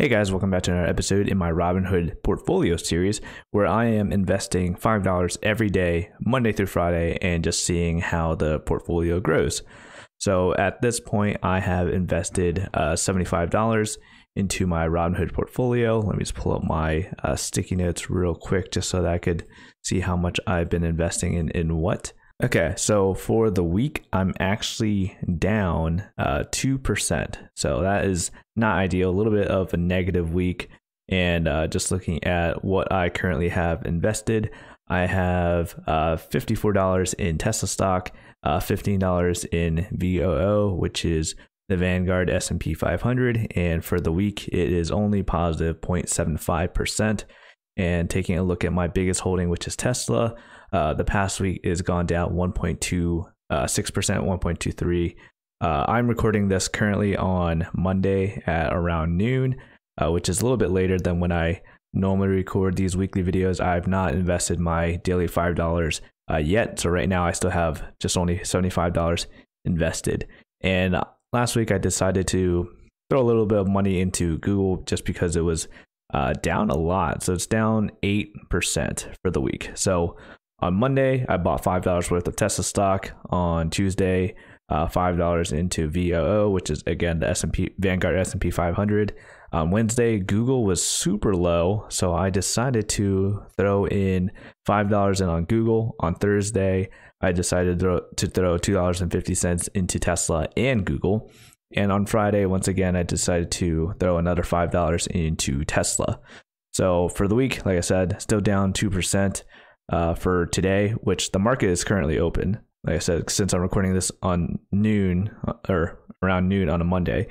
Hey guys, welcome back to another episode in my Robinhood portfolio series where I am investing $5 every day, Monday through Friday, and just seeing how the portfolio grows. So at this point, I have invested $75 into my Robinhood portfolio. Let me just pull up my sticky notes real quick just so that I could see how much I've been investing in what. Okay, so for the week, I'm actually down 2%. So that is not ideal, a little bit of a negative week. And just looking at what I currently have invested, I have $54 in Tesla stock, $15 in VOO, which is the Vanguard S&P 500. And for the week, it is only positive 0.75%. And taking a look at my biggest holding, which is Tesla, the past week is gone down 1.26%, 1.23. I'm recording this currently on Monday at around noon, which is a little bit later than when I normally record these weekly videos. I've not invested my daily $5 yet. So right now I still have just only $75 invested. And last week I decided to throw a little bit of money into Google just because it was down a lot. So it's down 8% for the week. So on Monday, I bought $5 worth of Tesla stock. On Tuesday, $5 into VOO, which is again the Vanguard S&P 500. On Wednesday, Google was super low, so I decided to throw in $5 in on Google. On Thursday, I decided to throw $2.50 into Tesla and Google. And on Friday, once again, I decided to throw another $5 into Tesla. So for the week, like I said, still down 2% for today, which the market is currently open. Like I said, since I'm recording this on noon or around noon on a Monday.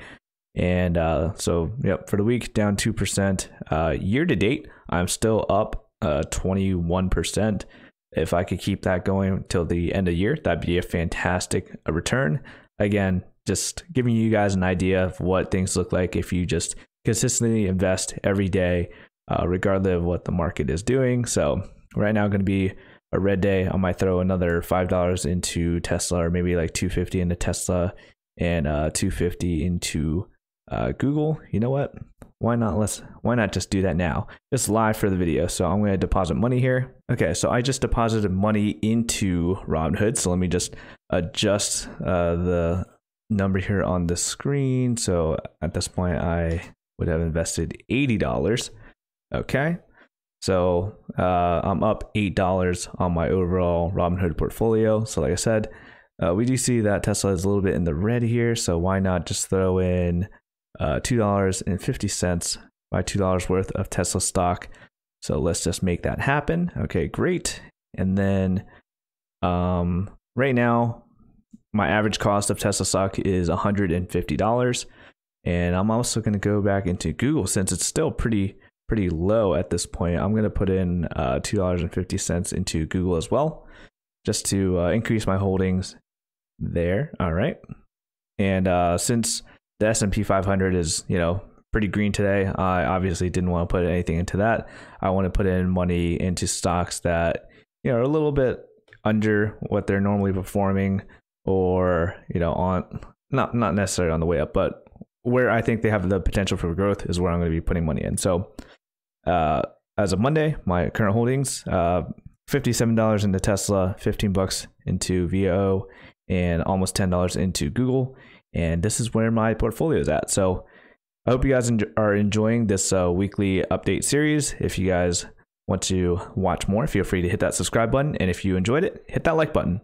And so, yep, for the week, down 2%. Year to date, I'm still up 21%. If I could keep that going till the end of the year, that'd be a fantastic return. Again, just giving you guys an idea of what things look like if you just consistently invest every day, regardless of what the market is doing. So right now going to be a red day. I might throw another $5 into Tesla, or maybe like $2.50 into Tesla and $2.50 into Google. You know what? Why not just do that now? Just live for the video. So I'm going to deposit money here. Okay, so I just deposited money into Robinhood. So let me just adjust the number here on the screen. So at this point, I would have invested $80. Okay, so I'm up $8 on my overall Robinhood portfolio. So like I said, we do see that Tesla is a little bit in the red here. So why not just throw in $2.50 by $2 worth of Tesla stock? So let's just make that happen. Okay, great. And then right now, my average cost of Tesla stock is $150. And I'm also going to go back into Google since it's still pretty low at this point. I'm going to put in $2.50 into Google as well, just to increase my holdings there. All right. And since the S&P 500 is, pretty green today, I obviously didn't want to put anything into that. I want to put in money into stocks that, are a little bit under what they're normally performing, or, on not necessarily on the way up, but where I think they have the potential for growth is where I'm going to be putting money in. So as of Monday, my current holdings, $57 into Tesla, $15 into VOO, and almost $10 into Google. And this is where my portfolio is at. So I hope you guys are enjoying this weekly update series. If you guys want to watch more, feel free to hit that subscribe button. And if you enjoyed it, hit that like button.